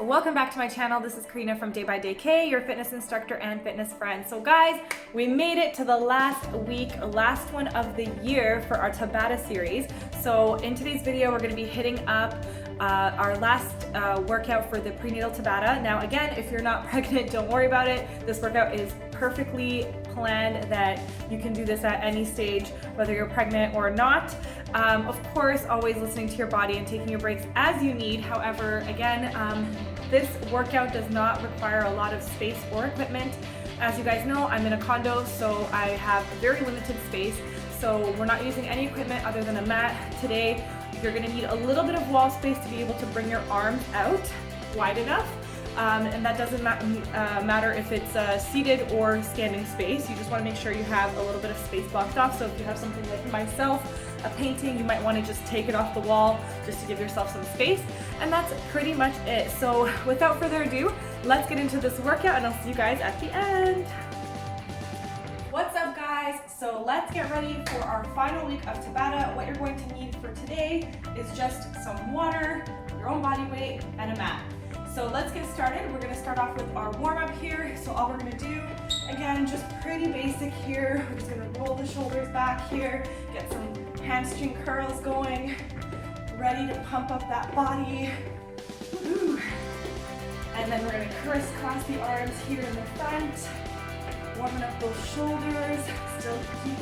welcome back to my channel. This is Karina from Day by Day K, your fitness instructor and fitness friend. So guys, we made it to the last week, last one of the year for our Tabata series. So in today's video, we're going to be hitting up our last workout for the prenatal Tabata. Now again, if you're not pregnant, don't worry about it. This workout is perfectly planned that you can do this at any stage, whether you're pregnant or not. Of course, always listening to your body and taking your breaks as you need. However, again, this workout does not require a lot of space or equipment. As you guys know, I'm in a condo, so I have a very limited space. So we're not using any equipment other than a mat today. You're gonna need a little bit of wall space to be able to bring your arms out wide enough. And that doesn't matter if it's seated or standing space. You just want to make sure you have a little bit of space blocked off. So if you have something like myself, a painting, you might want to just take it off the wall just to give yourself some space. And that's pretty much it. So without further ado, let's get into this workout and I'll see you guys at the end. What's up guys? So let's get ready for our final week of Tabata. What you're going to need for today is just some water, your own body weight, and a mat. So let's get started. We're gonna start off with our warm-up here. So all we're gonna do, again, just pretty basic here. We're just gonna roll the shoulders back here, get some hamstring curls going, ready to pump up that body. Woo-hoo. And then we're gonna crisscross the arms here in the front, warming up those shoulders. Still keep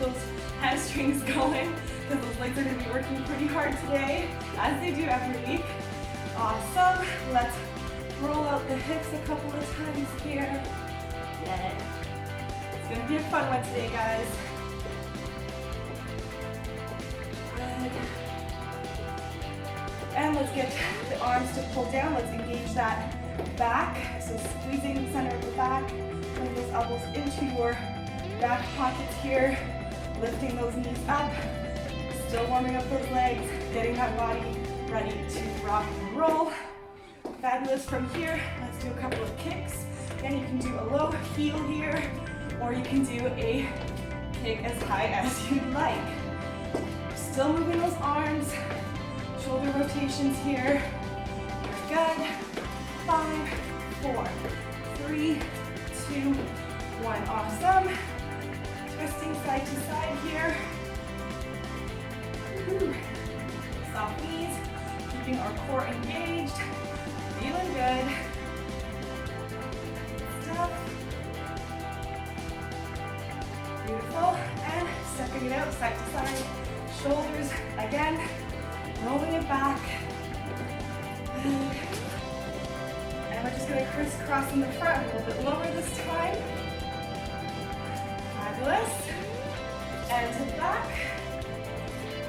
those hamstrings going because those legs are gonna be working pretty hard today, as they do every week. Awesome. Let's roll out the hips a couple of times here. Yeah. It's going to be a fun one today, guys. Good. And let's get the arms to pull down. Let's engage that back. So squeezing the center of the back, bring those elbows into your back pockets here, lifting those knees up, still warming up those legs, getting that body ready to rock and roll. Fabulous. From here, let's do a couple of kicks. Again, you can do a low heel here, or you can do a kick as high as you like. Still moving those arms, shoulder rotations here. You're good. 5, 4, 3, 2, 1. Awesome. Twisting side to side here. Woo-hoo. Soft knees. Keeping our core engaged, feeling good. Stuff. Beautiful. And stepping it out side to side. Shoulders again, rolling it back. And we're just going to crisscross in the front, a little bit lower this time. Fabulous. And to the back.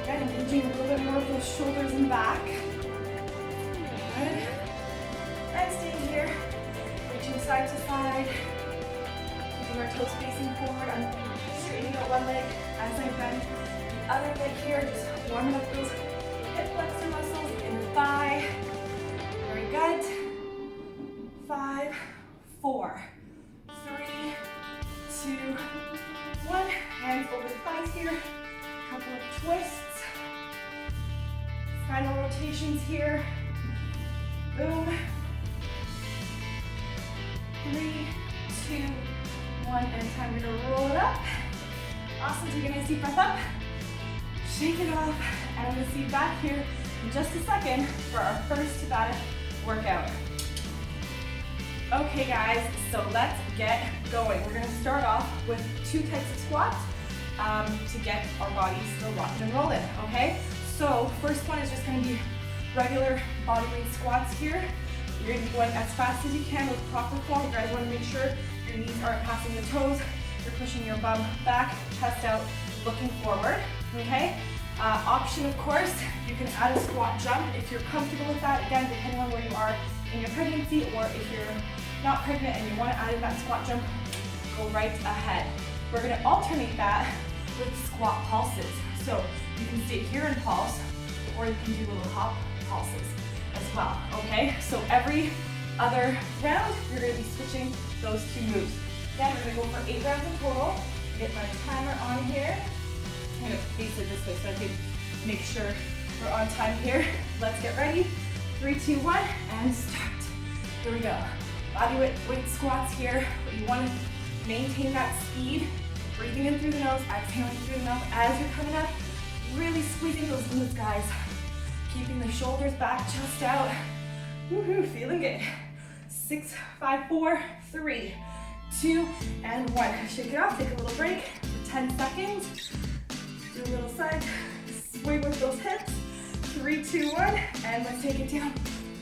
Again, engaging a little bit more of those shoulders and back. Good. And staying here, reaching side to side, keeping our toes facing forward. I'm straightening out one leg as I bend the other leg here, just warming up those hip flexor muscles in the thigh. Very good. 5, 4, 3, 2, 1. Hands over the thighs here. Couple of twists. Final rotations here. Boom. 3, 2, 1, and time. We're gonna roll it up. Awesome. Take a nice deep breath up. Shake it off. And I'm gonna see you back here in just a second for our first Tabata workout. Okay guys, so let's get going. We're gonna start off with 2 types of squats to get our bodies still rocking and rolling, okay? So first one is just gonna be regular body weight squats here. You're gonna be going as fast as you can with proper form. You guys wanna make sure your knees aren't passing the toes. You're pushing your bum back, chest out, looking forward, okay? Option, of course, you can add a squat jump if you're comfortable with that. Again, depending on where you are in your pregnancy, or if you're not pregnant and you wanna add in that squat jump, go right ahead. We're gonna alternate that with squat pulses. So you can stay here and pulse, or you can do little hop pulses as well, okay? So every other round, you're gonna be switching those 2 moves. Then we're gonna go for 8 rounds in total. Get my timer on here. I'm gonna face it this way so I can make sure we're on time here. Let's get ready. 3, 2, 1, and start. Here we go. Body weight squats here. You want to maintain that speed. Breathing in through the nose, exhaling through the mouth as you're coming up. Really squeezing those glutes, guys. Keeping the shoulders back, chest out. Woohoo, feeling good. 6, 5, 4, 3, 2, and 1. Shake it off, take a little break for 10 seconds. Do a little side swing with those hips. 3, 2, 1, and let's take it down.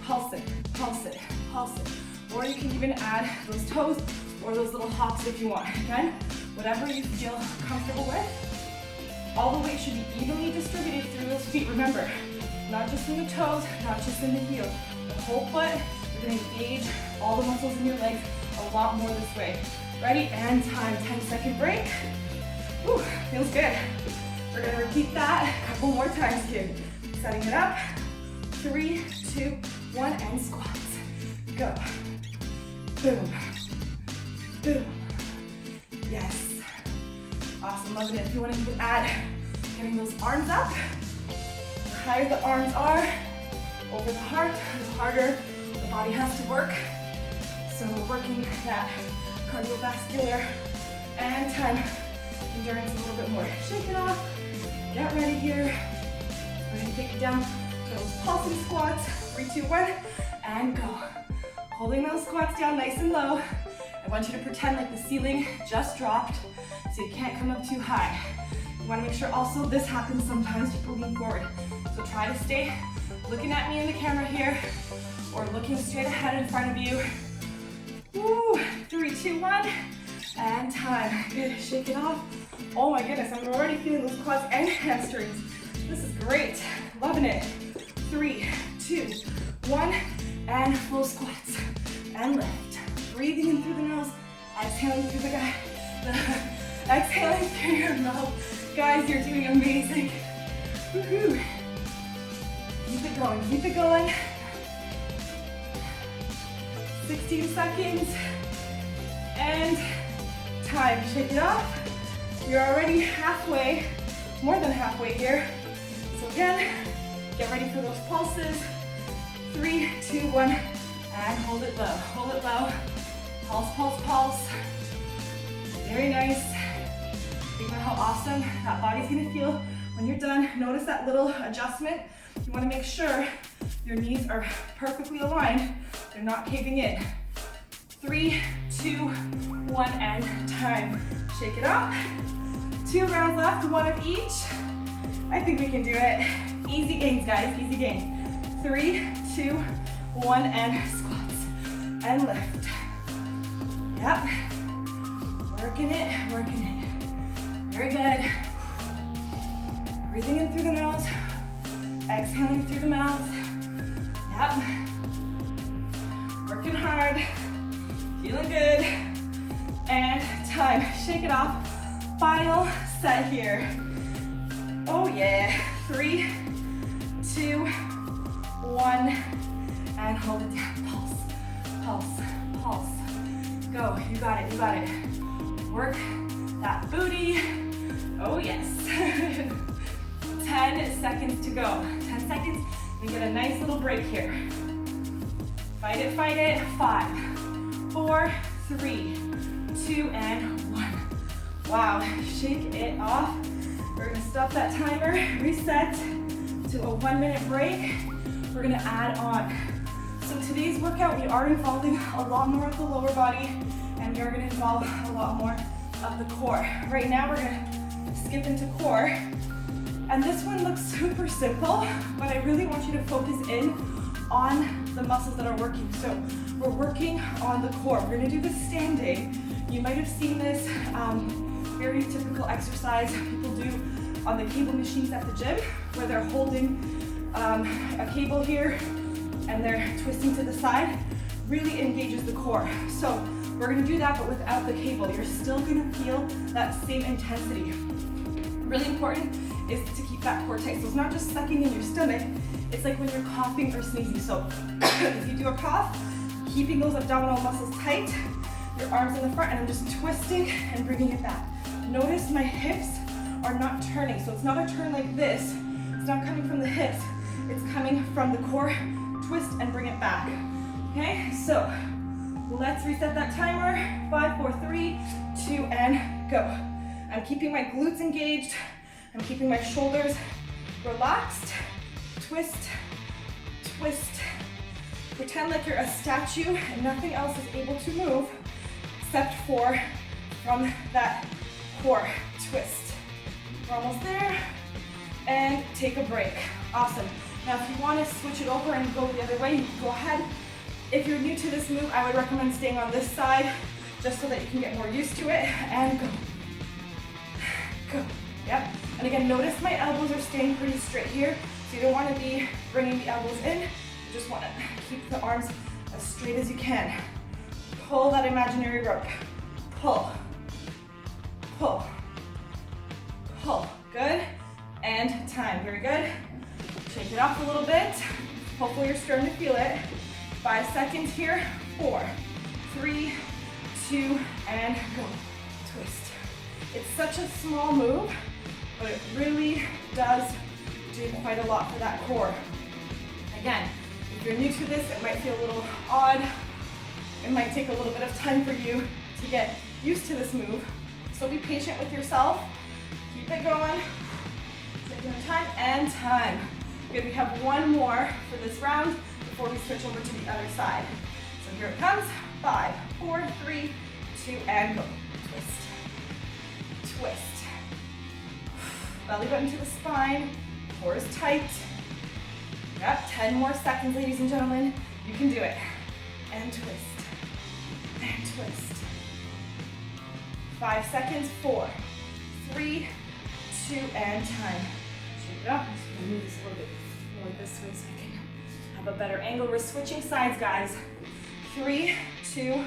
Pulse it, pulse it, pulse it. Or you can even add those toes or those little hops if you want. Again, whatever you feel comfortable with. All the weight should be evenly distributed through those feet. Remember, not just in the toes, not just in the heel. The whole foot, you're gonna engage all the muscles in your legs a lot more this way. Ready, and time, 10-second break. Whew, feels good. We're gonna repeat that a couple more times here. Setting it up, 3, 2, 1, and squats. Go. Boom, boom. Yes. Awesome, loving it. If you want to even add, getting those arms up. The higher the arms are over the heart, the harder the body has to work. So we're working that cardiovascular and time endurance a little bit more. Shake it off. Get ready here. We're going to take it down to those pulsing squats. 3, 2, 1, and go. Holding those squats down nice and low. I want you to pretend like the ceiling just dropped so you can't come up too high. You want to make sure also this happens sometimes, people lean forward. So try to stay looking at me in the camera here or looking straight ahead in front of you. Woo, 3, 2, 1, and time. Good, shake it off. Oh my goodness, I'm already feeling those quads and hamstrings. This is great, loving it. 3, 2, 1, and full squats, and lift. Breathing in through the nose, exhaling through exhaling through your mouth. Guys, you're doing amazing. Woohoo. Keep it going, keep it going. 16 seconds, and time. Shake it off. You're already halfway, more than halfway here. So again, get ready for those pulses. 3, 2, 1, and hold it low. Hold it low. Pulse, pulse, pulse. Very nice. Think about how awesome that body's gonna feel when you're done. Notice that little adjustment. You wanna make sure your knees are perfectly aligned. They're not caving in. 3, 2, 1, and time. Shake it off. 2 rounds left, 1 of each. I think we can do it. Easy gains, guys, easy gains. 3, 2, 1, and squats, and lift. Yep. Working it, working it. Very good. Breathing in through the nose, exhaling through the mouth. Yep. Working hard, feeling good. And time, shake it off. Final set here. Oh yeah. 3, 2, 1, and hold it down. Pulse, pulse, pulse. Go, you got it, you got it. Work that booty. Oh yes. 10 seconds to go. 10 seconds, we get a nice little break here. Fight it, 5, 4, 3, 2, and 1. Wow, shake it off. We're gonna stop that timer, reset to a 1-minute break. We're gonna add on. So today's workout, we are involving a lot more of the lower body, and we are gonna involve a lot more of the core. Right now, we're gonna skip into core. And this one looks super simple, but I really want you to focus in on the muscles that are working. So we're working on the core. We're gonna do this standing. You might have seen this very typical exercise people do on the cable machines at the gym, where they're holding a cable here and they're twisting to the side. Really engages the core. So we're gonna do that, but without the cable. You're still gonna feel that same intensity. Really important is to keep that core tight. So it's not just sucking in your stomach, it's like when you're coughing or sneezing. So if you do a cough, keeping those abdominal muscles tight, your arms in the front, and I'm just twisting and bringing it back. Notice my hips are not turning. So it's not a turn like this. It's not coming from the hips. It's coming from the core twist, and bring it back. Okay, so let's reset that timer. 5, 4, 3, 2, and go. I'm keeping my glutes engaged. I'm keeping my shoulders relaxed. Twist, twist. Pretend like you're a statue and nothing else is able to move except for from that core twist. We're almost there. And take a break. Awesome. Now if you want to switch it over and go the other way, you can go ahead. If you're new to this move, I would recommend staying on this side just so that you can get more used to it. And go. Go. Yep. And again, notice my elbows are staying pretty straight here. So you don't want to be bringing the elbows in. You just want to keep the arms as straight as you can. Pull that imaginary rope. Pull. Pull. Pull. Good. And time. Very good. Shake it off a little bit. Hopefully you're starting to feel it. 5 seconds here. 4, 3, 2, and go. Twist. It's such a small move, but it really does do quite a lot for that core. Again, if you're new to this, it might feel a little odd. It might take a little bit of time for you to get used to this move. So be patient with yourself. Keep it going. Take your time and time. Good, we have one more for this round before we switch over to the other side. So here it comes. 5, 4, 3, 2, and go. Twist. Twist. Belly button to the spine. Core is tight. Yep, 10 more seconds, ladies and gentlemen. You can do it. And twist. And twist. 5 seconds. 4, 3, 2, and time. Shake it up. I'm just gonna move this a little bit more this way so I can have a better angle. We're switching sides, guys. 3, 2,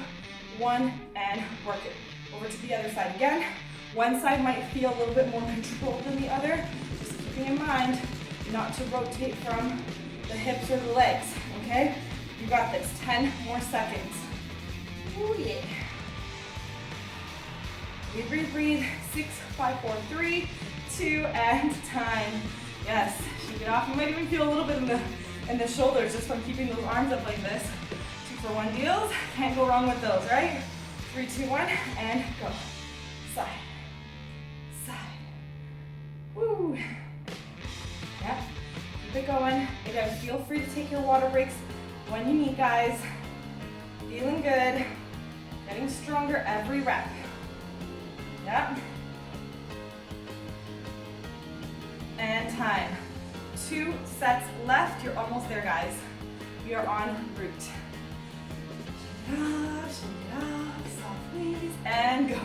1, and work it. Over to the other side again. One side might feel a little bit more controlled than the other. Just keeping in mind not to rotate from the hips or the legs, okay? You got this. 10 more seconds. Ooh, yeah. Breathe, breathe, breathe. 6, 5, 4, 3, 2, and time. Yes, shake it off. You might even feel a little bit in the shoulders just from keeping those arms up like this. 2 for 1 deals. Can't go wrong with those, right? 3, 2, 1, and go. Side. Side. Woo. Yep. Keep it going. Again, feel free to take your water breaks when you need, guys. Feeling good. Getting stronger every rep. Yep. And time. 2 sets left. You're almost there, guys. We are en route. Shake it off, softly, and go.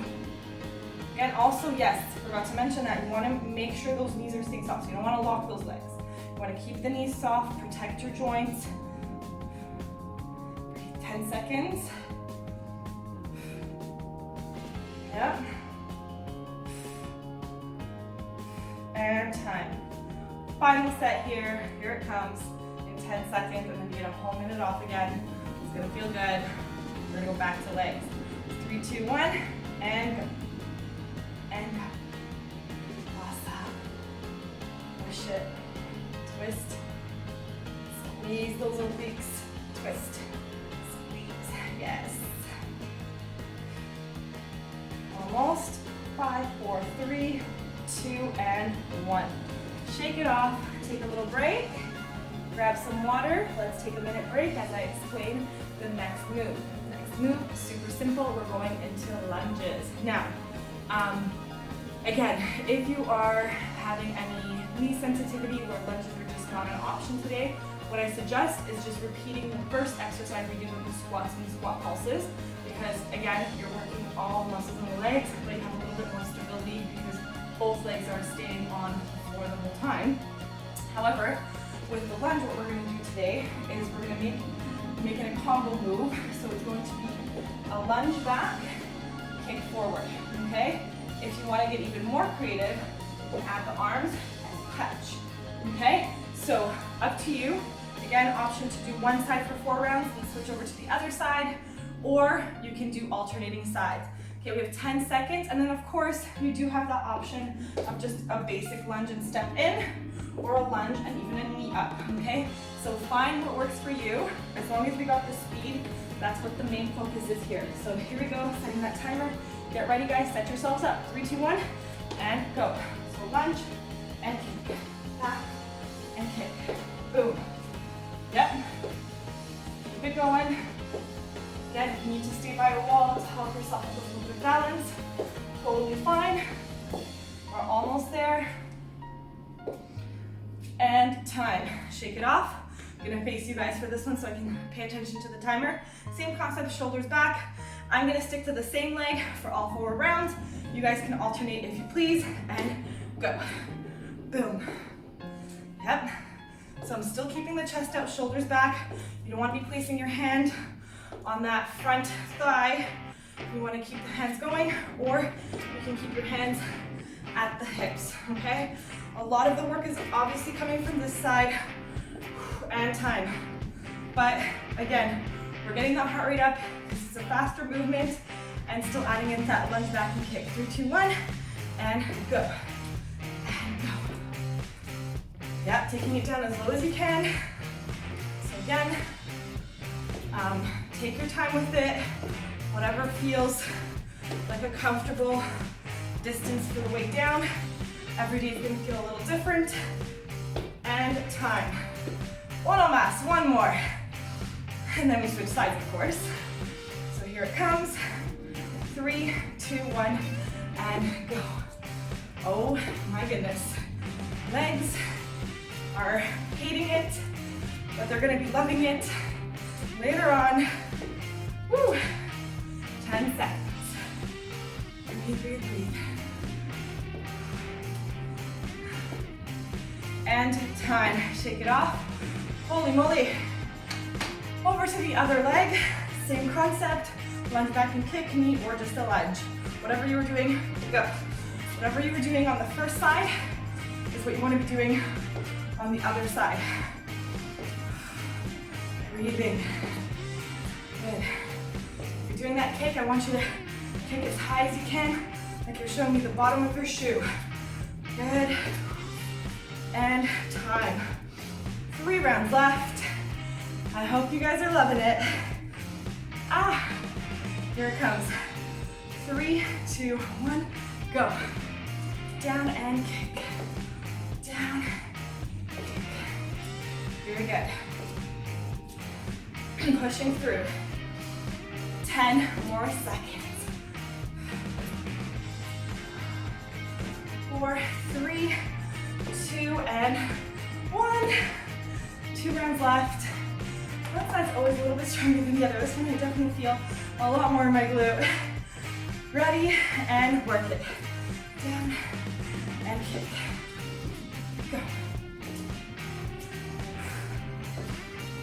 And also, yes, forgot to mention that you want to make sure those knees are staying soft. So you don't want to lock those legs. You want to keep the knees soft, protect your joints. 10 seconds. Yep. And time. Final set here. Here it comes in 10 seconds, and then you're gonna home it off again. It's gonna feel good. We're gonna go back to legs. 3, 2, 1, and go. And go. Awesome. Push it. Twist. Squeeze those obliques. Twist. Squeeze. Yes. Almost. 5, 4, 3, 2, and 1. Shake it off. Take a little break. Grab some water. Let's take a minute break as I explain the next move. Next move, super simple. We're going into lunges. Now, again, if you are having any knee sensitivity where lunges are just not an option today, what I suggest is just repeating the first exercise we do with the squats and squat pulses, because again, you're working all muscles in the legs, but you have a little bit more stability because both legs are staying on the floor the whole time. However, with the lunge, what we're going to do today is we're going to make it a combo move. So it's going to be a lunge back, kick forward, okay? If you want to get even more creative, add the arms and touch, okay? So up to you. Again, option to do one side for 4 rounds and switch over to the other side, or you can do alternating sides. Okay, we have 10 seconds, and then of course, you do have the option of just a basic lunge and step in, or a lunge and even a knee up, okay? So find what works for you. As long as we got the speed, that's what the main focus is here. So here we go, setting that timer. Get ready, guys, set yourselves up. 3, 2, 1, and go. So lunge and kick, back and kick, boom. Yep, keep it going. Again, if you need to stay by a wall to help yourself with a little bit of balance, totally fine. We're almost there. And time. Shake it off. I'm gonna face you guys for this one so I can pay attention to the timer. Same concept, shoulders back. I'm gonna stick to the same leg for all 4 rounds. You guys can alternate if you please, and go. Boom. Yep. So I'm still keeping the chest out, shoulders back. You don't want to be placing your hand on that front thigh. You want to keep the hands going, or you can keep your hands at the hips, okay? A lot of the work is obviously coming from this side, and time. But again, we're getting the heart rate up. This is a faster movement, and still adding in that lunge back and kick. 3, 2, 1, and go. And go. Yep, taking it down as low as you can. So again, take your time with it. Whatever feels like a comfortable distance for the weight down. Every day is gonna feel a little different. And time. Uno más, one more. And then we switch sides, of course. So here it comes. 3, 2, 1, and go. Oh my goodness. Legs are hating it, but they're gonna be loving it later on. Woo. 10 seconds. Breathe, breathe, breathe. And time. Shake it off. Holy moly. Over to the other leg. Same concept. Lunge back and kick, knee, or just a lunge. Whatever you were doing, go. Whatever you were doing on the first side is what you want to be doing on the other side. Breathing. Good. If you're doing that kick, I want you to kick as high as you can, like you're showing me the bottom of your shoe. Good. And time. 3 rounds left. I hope you guys are loving it. Here it comes. 3, 2, 1, go. Down and kick. Down, kick. Very good. Pushing through. 10 more seconds. 4, 3, 2, and 1. 2 rounds left. One side's always a little bit stronger than the other. This one I definitely feel a lot more in my glute. Ready, and work it. Down, and kick. Go.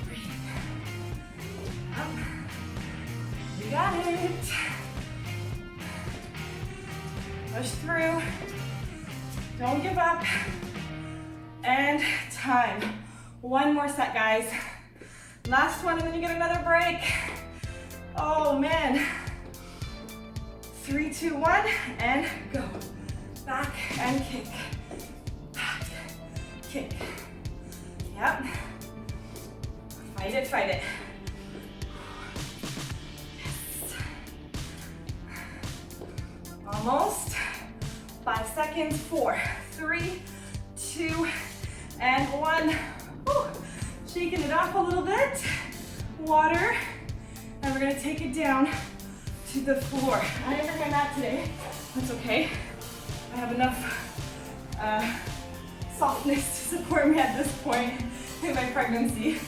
Breathe. Up. You got it. Push through. Don't give up. And time. 1 more set, guys. Last one, and then you get another break. Oh man. 3, 2, 1, and go. Back and kick. Back, kick. Yep. Fight it, fight it. Yes. Almost. 5 seconds. 4, 3, 2, and 1. Whew. Shaking it off a little bit. Water. And we're gonna take it down to the floor. I didn't bring my mat today. That's okay. I have enough softness to support me at this point in my pregnancy.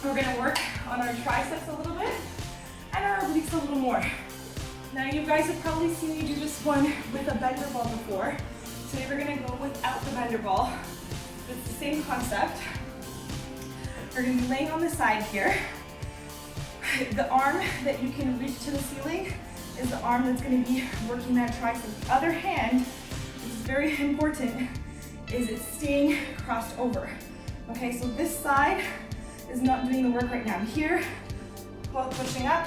We're gonna work on our triceps a little bit and our obliques a little more. Now you guys have probably seen me do this one with a bender ball before. Today we're gonna go without the bender ball. It's the same concept. We're gonna be laying on the side here. The arm that you can reach to the ceiling is the arm that's gonna be working that tricep. The other hand, which is very important, is it's staying crossed over. Okay, so this side is not doing the work right now. Here, while pushing up,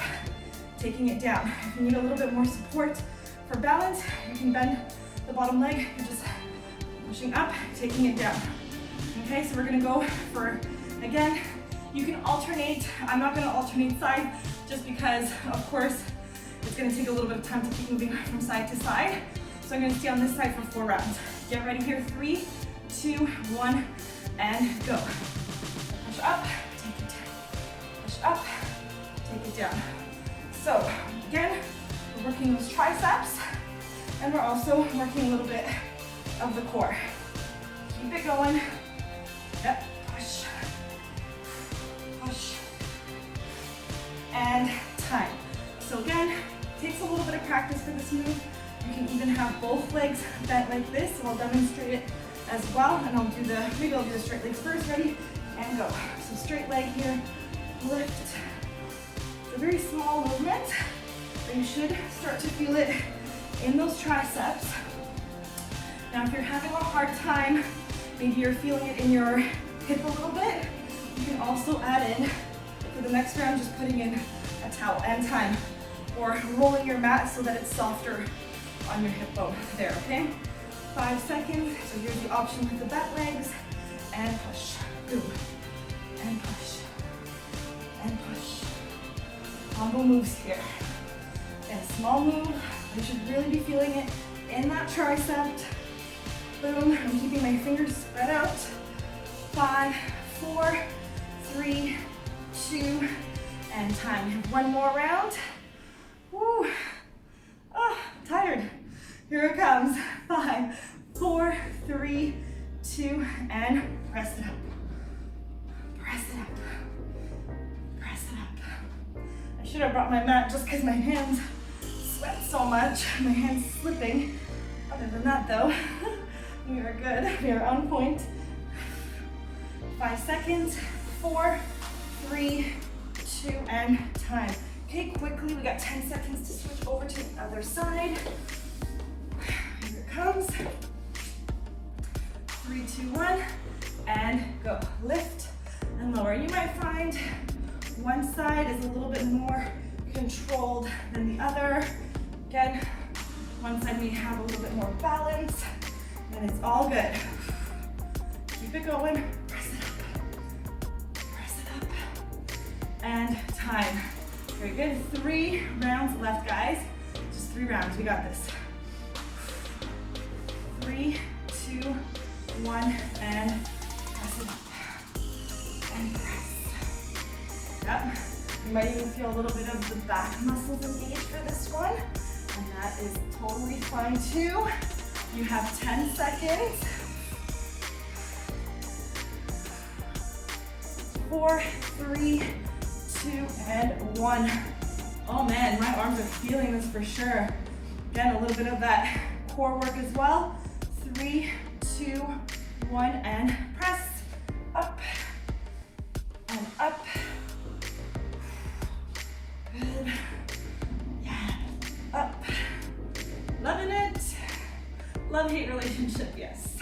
taking it down. If you need a little bit more support for balance, you can bend the bottom leg. You're just pushing up, taking it down. Okay, so we're gonna go for, again, you can alternate. I'm not gonna alternate side just because, of course, it's gonna take a little bit of time to keep moving from side to side. So I'm gonna stay on this side for 4 rounds. Get ready here, 3, 2, 1, and go. Push up, take it down. Push up, take it down. So again, we're working those triceps, and we're also working a little bit of the core. Keep it going. Yep, push, push, and time. So again, takes a little bit of practice for this move. You can even have both legs bent like this, so I'll demonstrate it as well, and maybe I'll do the straight legs first. Ready? And go. So straight leg here, lift. It's a very small movement, but you should start to feel it in those triceps. Now, if you're having a hard time, maybe you're feeling it in your hip a little bit, you can also add in, for the next round, just putting in a towel and time, or rolling your mat so that it's softer on your hip bone there, okay? 5 seconds, so here's the option with the bent legs, and push, boom, and push, and push. Combo moves here. And small move, you should really be feeling it in that tricep. Boom, I'm keeping my fingers spread out. 5, 4, 3, 2, and time. One more round. Woo. Oh, I'm tired. Here it comes. 5, 4, 3, 2, and press it up. Press it up. Press it up. I should have brought my mat just because my hands sweat so much. My hands slipping. Other than that though, we are good. We are on point. 5 seconds. 4, 3, 2, and time. Okay, quickly, we got 10 seconds to switch over to the other side. Here it comes. 3, 2, 1, and go. Lift and lower. You might find one side is a little bit more controlled than the other. Again, one side we have a little bit more balance, and it's all good. Keep it going. Press it up. Press it up. And time. Very good. 3 rounds left, guys. Just 3 rounds. We got this. 3, 2, 1, and press it up. And press. Yep. You might even feel a little bit of the back muscles engaged for this one. And that is totally fine too. You have 10 seconds. 4, 3, 2, and 1. Oh man, my arms are feeling this for sure. Again, a little bit of that core work as well. 3, 2, 1, and press. Up and up. Good. Yeah. Up. Loving it. Love-hate relationship, yes.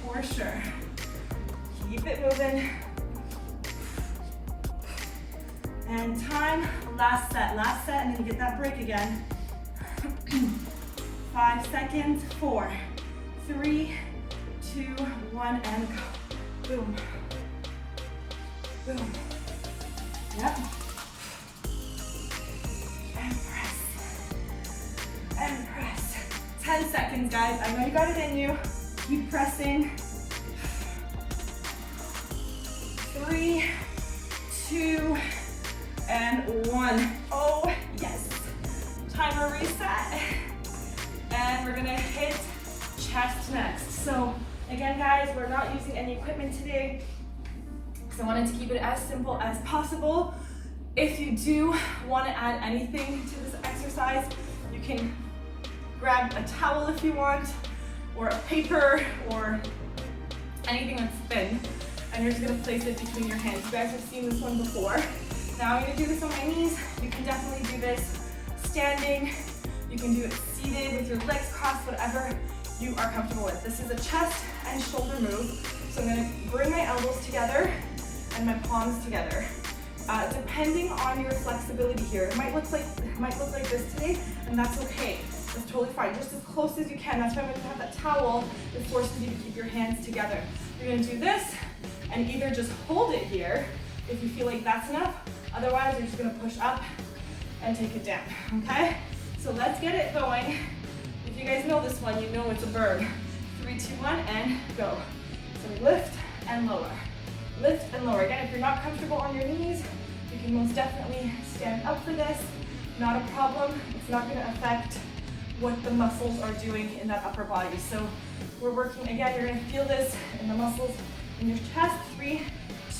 For sure. Keep it moving. And time, last set, and then you get that break again. 5 seconds, 4, 3, 2, 1, and go. Boom. Boom. Yep. And press. And press. 10 seconds, guys. I know you got it in you. Keep pressing. 3, 2, and 1. Oh, yes. Timer reset. And we're gonna hit chest next. So again, guys, we're not using any equipment today because I wanted to keep it as simple as possible. If you do want to add anything to this exercise, you can grab a towel if you want, or a paper, or anything that's thin, and you're just gonna place it between your hands. You guys have seen this one before. Now I'm gonna do this on my knees. You can definitely do this standing. You can do it seated with your legs crossed, whatever you are comfortable with. This is a chest and shoulder move. So I'm gonna bring my elbows together and my palms together. depending on your flexibility here. It might look like this today, and that's okay. That's totally fine. Just as close as you can. That's why when you have that towel, it forces you to keep your hands together. You're gonna do this, and either just hold it here if you feel like that's enough. Otherwise, you're just gonna push up and take it down, okay? So let's get it going. If you guys know this one, you know it's a bird. 3, 2, 1, and go. So lift and lower. Lift and lower. Again, if you're not comfortable on your knees, you can most definitely stand up for this. Not a problem. It's not gonna affect what the muscles are doing in that upper body. So we're working, again, you're gonna feel this in the muscles in your chest. 3,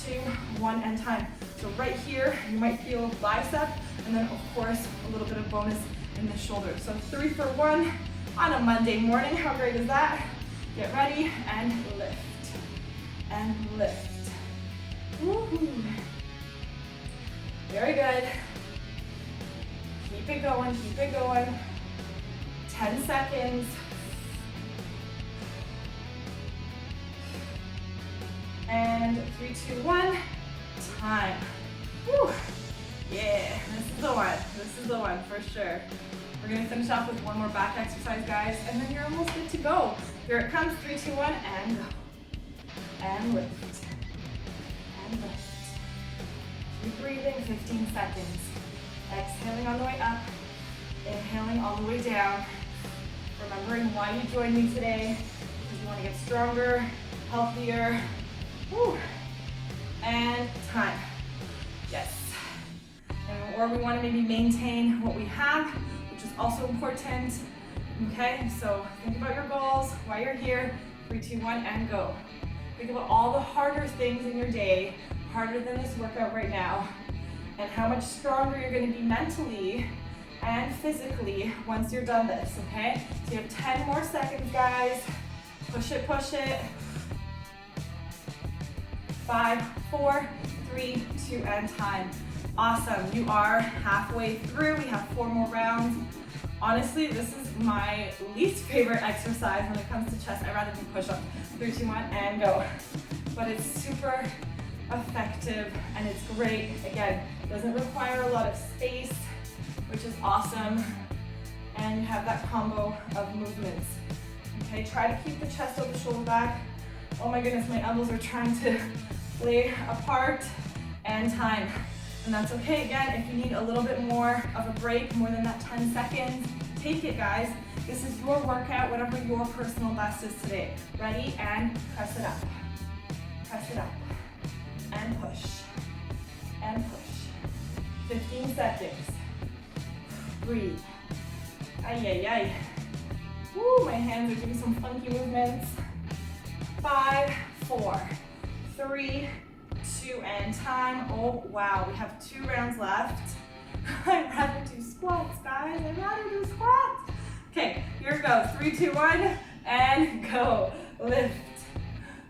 2, 1, and time. So right here, you might feel bicep, and then of course, a little bit of bonus in the shoulder. So 3 for 1 on a Monday morning. How great is that? Get ready and lift. And lift. Woohoo. Very good. Keep it going, keep it going. 10 seconds. And 3, 2, 1, time. Woo. Yeah, this is the one. This is the one for sure. We're gonna finish off with one more back exercise, guys, and then you're almost good to go. Here it comes, 3, 2, 1, and go. And lift. And lift. Keep breathing, 15 seconds. Exhaling on the way up, inhaling all the way down. Remembering why you joined me today, because you want to get stronger, healthier. Woo. And time. Yes. Or we want to maybe maintain what we have, which is also important. Okay, so think about your goals, why you're here. 3, 2, 1, and go. Think about all the harder things in your day, harder than this workout right now, and how much stronger you're going to be mentally and physically once you're done this, okay? So you have 10 more seconds, guys. Push it, push it. 5, 4, 3, 2, and time. Awesome, you are halfway through. We have 4 more rounds. Honestly, this is my least favorite exercise when it comes to chest. I'd rather do push-ups. 3, 2, 1, and go. But it's super effective and it's great. Again, doesn't require a lot of space, which is awesome. And you have that combo of movements. Okay, try to keep the chest over the shoulder back. Oh my goodness, my elbows are trying to lay apart. And time. And that's okay. Again, if you need a little bit more of a break, more than that 10 seconds, take it, guys. This is your workout, whatever your personal best is today. Ready? And press it up. Press it up. And push. And push. 15 seconds. Breathe. Ay, ay, ay. Woo, my hands are doing some funky movements. 5, 4, 3, 2, and time. Oh, wow, we have 2 rounds left. I'd rather do squats, guys. I'd rather do squats. Okay, here it goes. 3, 2, 1, and go. Lift,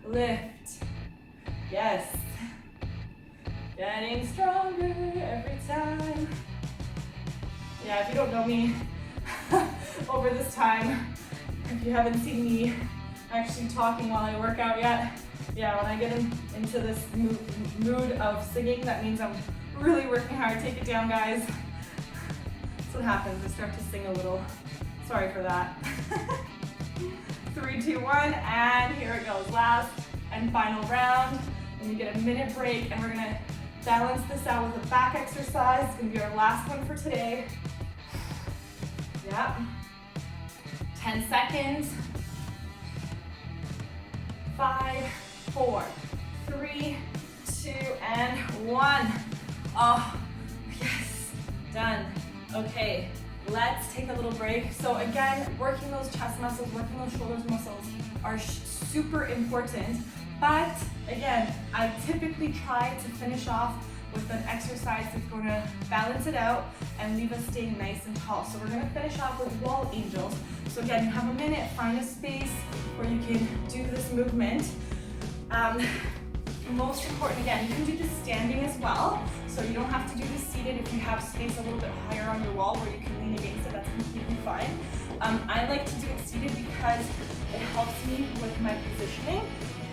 lift. Yes. Getting stronger every time. Yeah, if you don't know me over this time, if you haven't seen me actually talking while I work out yet, yeah, when I get into this mood of singing, that means I'm really working hard. Take it down, guys. That's what happens. I start to sing a little. Sorry for that. 3, 2, 1, and here it goes. Last and final round. And you get a minute break, and we're gonna balance this out with a back exercise. It's gonna be our last one for today. Yeah. 10 seconds. 5, 4, 3, 2, and 1. Oh, yes, done. Okay, let's take a little break. So again, working those chest muscles, working those shoulders muscles are super important. But again, I typically try to finish off with an exercise that's going to balance it out and leave us staying nice and tall. So we're going to finish off with wall angels. So again, you have a minute, find a space where you can do this movement. Most important, again, you can do this standing as well. So you don't have to do this seated. If you have space a little bit higher on your wall where you can lean against it, that's completely fine. I like to do it seated because it helps me with my positioning.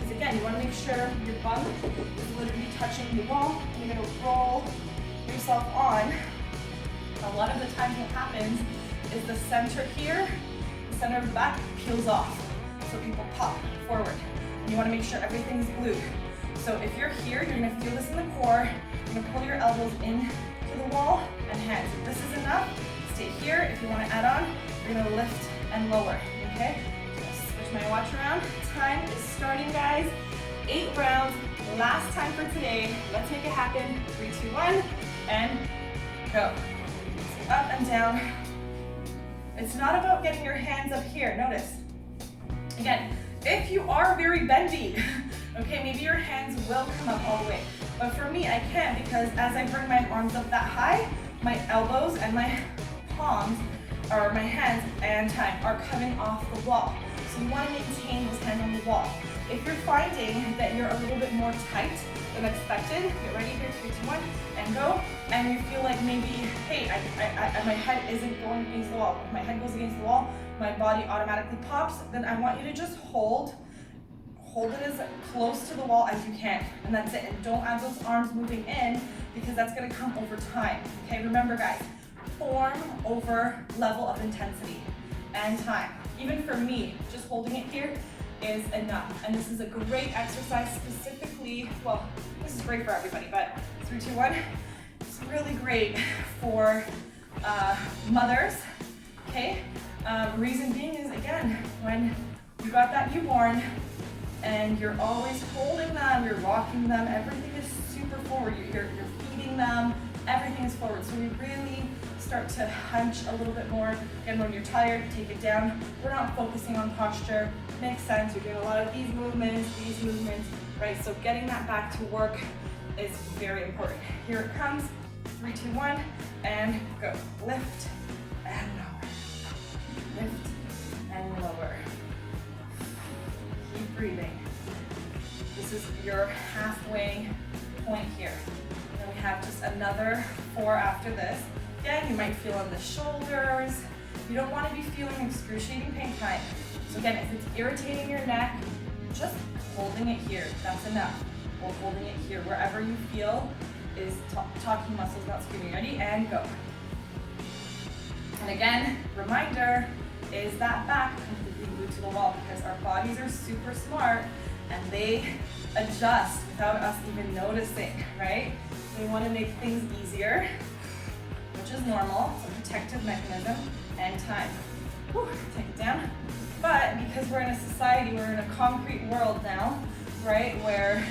is, again, you want to make sure your bum is literally touching the wall. You're going to roll yourself on. A lot of the times what happens is the center here, the center of the back peels off. So people pop forward. And you want to make sure everything's glued. So if you're here, you're going to feel this in the core. You're going to pull your elbows in to the wall and hands. If this is enough, stay here. If you want to add on, you're going to lift and lower. Okay? Switch my watch around. Time is starting, guys. 8 rounds. Last time for today. Let's make it happen. 3, 2, 1, and go. Up and down. It's not about getting your hands up here. Notice. Again, if you are very bendy, okay, maybe your hands will come up all the way. But for me, I can't because as I bring my arms up that high, my elbows and my palms, or my hands and time, are coming off the wall. So you want to maintain those hands on the wall. If you're finding that you're a little bit more tight than expected, get ready here, 3, 2, 1, and go. And you feel like maybe, hey, my head isn't going against the wall. If my head goes against the wall, my body automatically pops, then I want you to just hold it as close to the wall as you can, and that's it. And don't add those arms moving in because that's gonna come over time, okay? Remember guys, form over level of intensity and time. Even for me, just holding it here is enough. And this is a great exercise specifically, well, this is great for everybody, but 3, 2, 1, it's really great for mothers, okay? Reason being is, again, when you got that newborn and you're always holding them, you're rocking them, everything is super forward. You're feeding them, everything is forward. So we really start to hunch a little bit more. Again, when you're tired, take it down. We're not focusing on posture. Makes sense. You're doing a lot of these movements, right? So getting that back to work is very important. Here it comes. 3, 2, 1, and go. Lift and lower. Lift and lower. Keep breathing. This is your halfway point here. And then we have just another 4 after this. Again, you might feel on the shoulders. You don't want to be feeling excruciating pain time. So again, if it's irritating your neck, just holding it here, that's enough. Or holding it here, wherever you feel is talking muscles, not screaming. Ready? And go. And again, reminder, is that back completely glued to the wall because our bodies are super smart and they adjust without us even noticing, right? So we want to make things easier, which is normal. It's a protective mechanism and time. Whew, take it down. But because we're in a society, we're in a concrete world now, right, where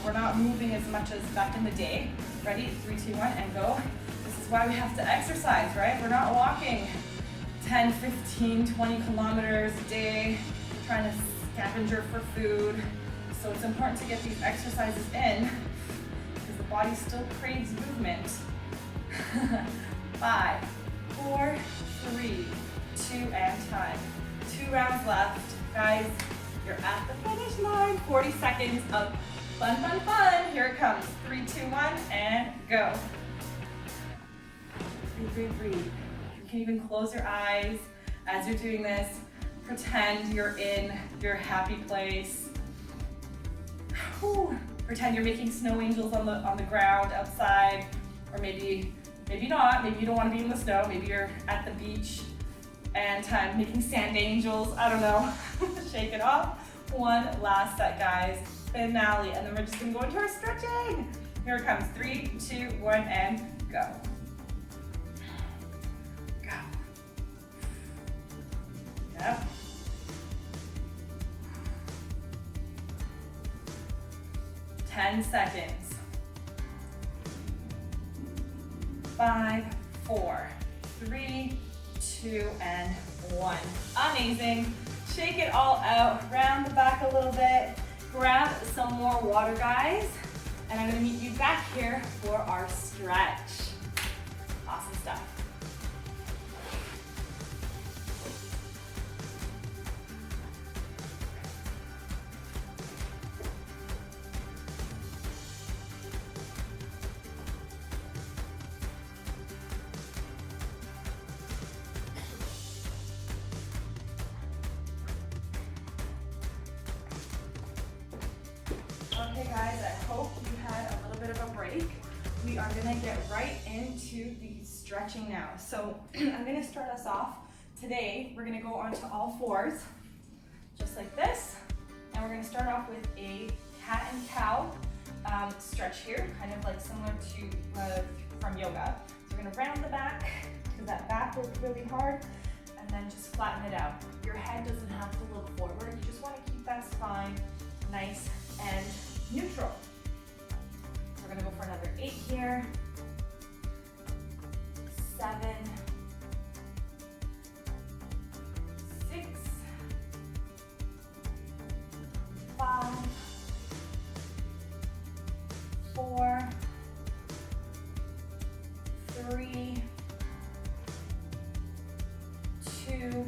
we're not moving as much as back in the day. Ready? 3, 2, 1, and go. This is why we have to exercise, right? We're not walking 10, 15, 20 kilometers a day, trying to scavenger for food. So it's important to get these exercises in because the body still craves movement. 5, 4, 3, 2, and time. 2 rounds left. Guys, you're at the finish line. 40 seconds of fun, fun, fun. Here it comes. 3, 2, 1, and go. Breathe, breathe, breathe. You can even close your eyes as you're doing this. Pretend you're in your happy place. Whew. Pretend you're making snow angels on the ground outside, or maybe not. Maybe you don't want to be in the snow. Maybe you're at the beach and making sand angels. I don't know. Shake it off. 1 last set, guys. Finale, and then we're just gonna go into our stretching. Here it comes. 3, 2, 1, and go. Go. Yep. 10 seconds. 5, 4, 3, 2, and 1. Amazing. Shake it all out. Round the back a little bit. Grab some more water, guys. And I'm gonna meet you back here for our stretch. Awesome stuff. break, we are gonna get right into the stretching now. So I'm gonna start us off. Today, we're gonna go onto all fours, just like this. And we're gonna start off with a cat and cow stretch here, kind of like similar to from yoga. So we're gonna round the back, because that back works really hard, and then just flatten it out. Your head doesn't have to look forward. You just wanna keep that spine nice and neutral. We're gonna go for another 8 here. 7, 6, 5, 4, 3, 2,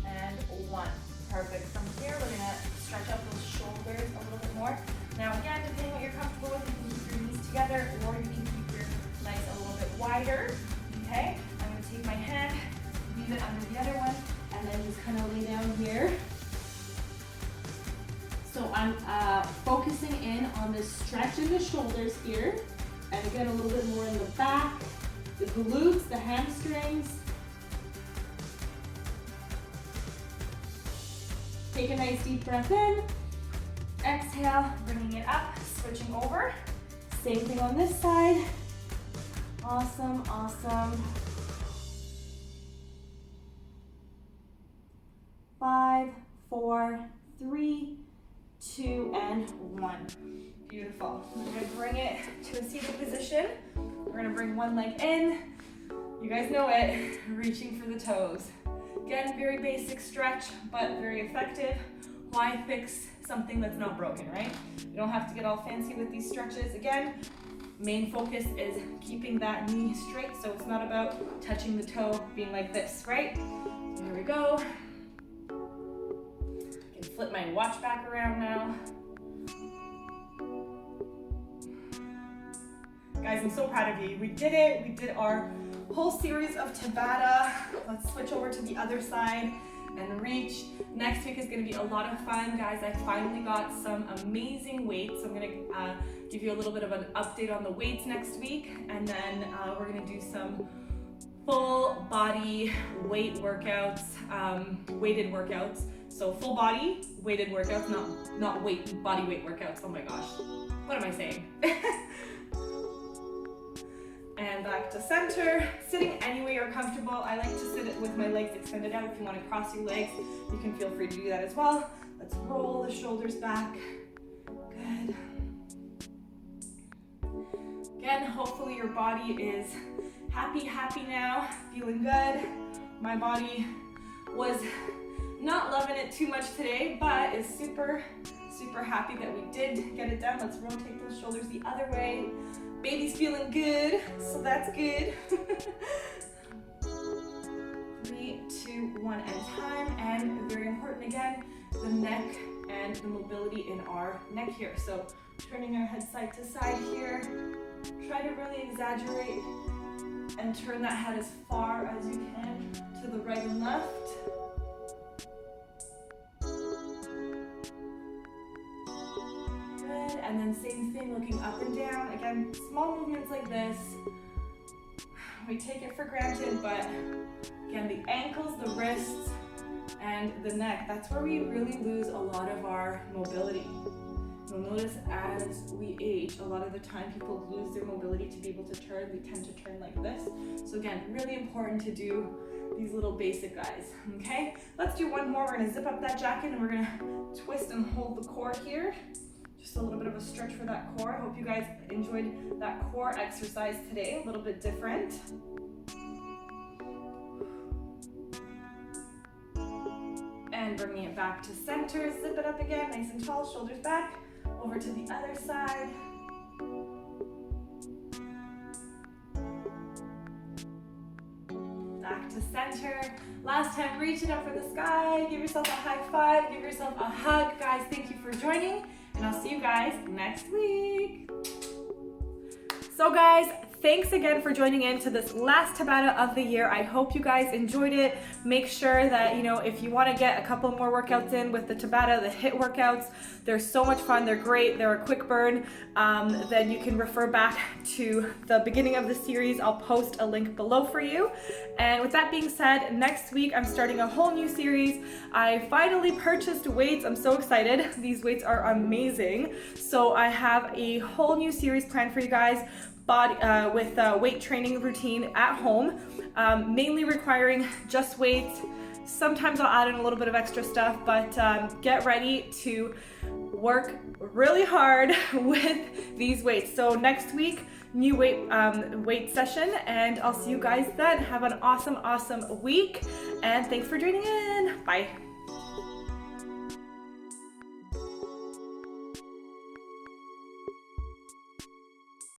and 1. Perfect. From here, we're gonna stretch up those shoulders a little bit more. Now again, depending what you're comfortable with, you can keep your knees together or you can keep your legs a little bit wider. Okay? I'm gonna take my hand, leave it under the other one, and then just kind of lay down here. So I'm focusing in on this stretch in the shoulders here. And again, a little bit more in the back, the glutes, the hamstrings. Take a nice deep breath in. Exhale, bringing it up, switching over. Same thing on this side. Awesome, awesome. 5, 4, 3, 2, and 1. Beautiful. We're gonna bring it to a seated position. We're gonna bring one leg in. You guys know it, reaching for the toes. Again, very basic stretch, but very effective. Why fix something that's not broken, right? You don't have to get all fancy with these stretches. Again, main focus is keeping that knee straight, so it's not about touching the toe, being like this, right? So here we go. I can flip my watch back around now. Guys, I'm so proud of you. We did it. We did our whole series of Tabata. Let's switch over to the other side and reach. Next week is going to be a lot of fun, guys. I finally got some amazing weights. I'm going to give you a little bit of an update on the weights next week, and then we're going to do some full body weight workouts, weighted workouts. So full body weighted workouts, not body weight workouts. Oh my gosh, what am I saying? And back to center, sitting any way you're comfortable. I like to sit with my legs extended out. If you want to cross your legs, you can feel free to do that as well. Let's roll the shoulders back. Good. Again, hopefully your body is happy now, feeling good. My body was not loving it too much today, but is super happy that we did get it done. Let's rotate those shoulders the other way. Baby's feeling good, so that's good. 3, 2, 1 at a time, and very important again, the neck and the mobility in our neck here. So turning our head side to side here. Try to really exaggerate and turn that head as far as you can to the right and left. And then same thing, looking up and down. Again, small movements like this. We take it for granted, but again, the ankles, the wrists, and the neck, that's where we really lose a lot of our mobility. You'll notice as we age, a lot of the time people lose their mobility to be able to turn. We tend to turn like this. So again, really important to do these little basic guys, okay? Let's do one more. We're gonna zip up that jacket and we're gonna twist and hold the core here. Just a little bit of a stretch for that core. I hope you guys enjoyed that core exercise today, a little bit different. And bringing it back to center, zip it up again, nice and tall, shoulders back, over to the other side. Back to center. Last time, reach it up for the sky, give yourself a high five, give yourself a hug. Guys, thank you for joining. And I'll see you guys next week. So guys, thanks again for joining in to this last Tabata of the year. I hope you guys enjoyed it. Make sure that, if you want to get a couple more workouts in with the Tabata, the HIIT workouts, they're so much fun. They're great. They're a quick burn. Then you can refer back to the beginning of the series. I'll post a link below for you. And with that being said, next week I'm starting a whole new series. I finally purchased weights. I'm so excited. These weights are amazing. So I have a whole new series planned for you guys, with weight training routine at home, mainly requiring just weights. Sometimes I'll add in a little bit of extra stuff, but get ready to work really hard with these weights. So next week, new weight session, and I'll see you guys then. Have an awesome week, and thanks for joining in. Bye.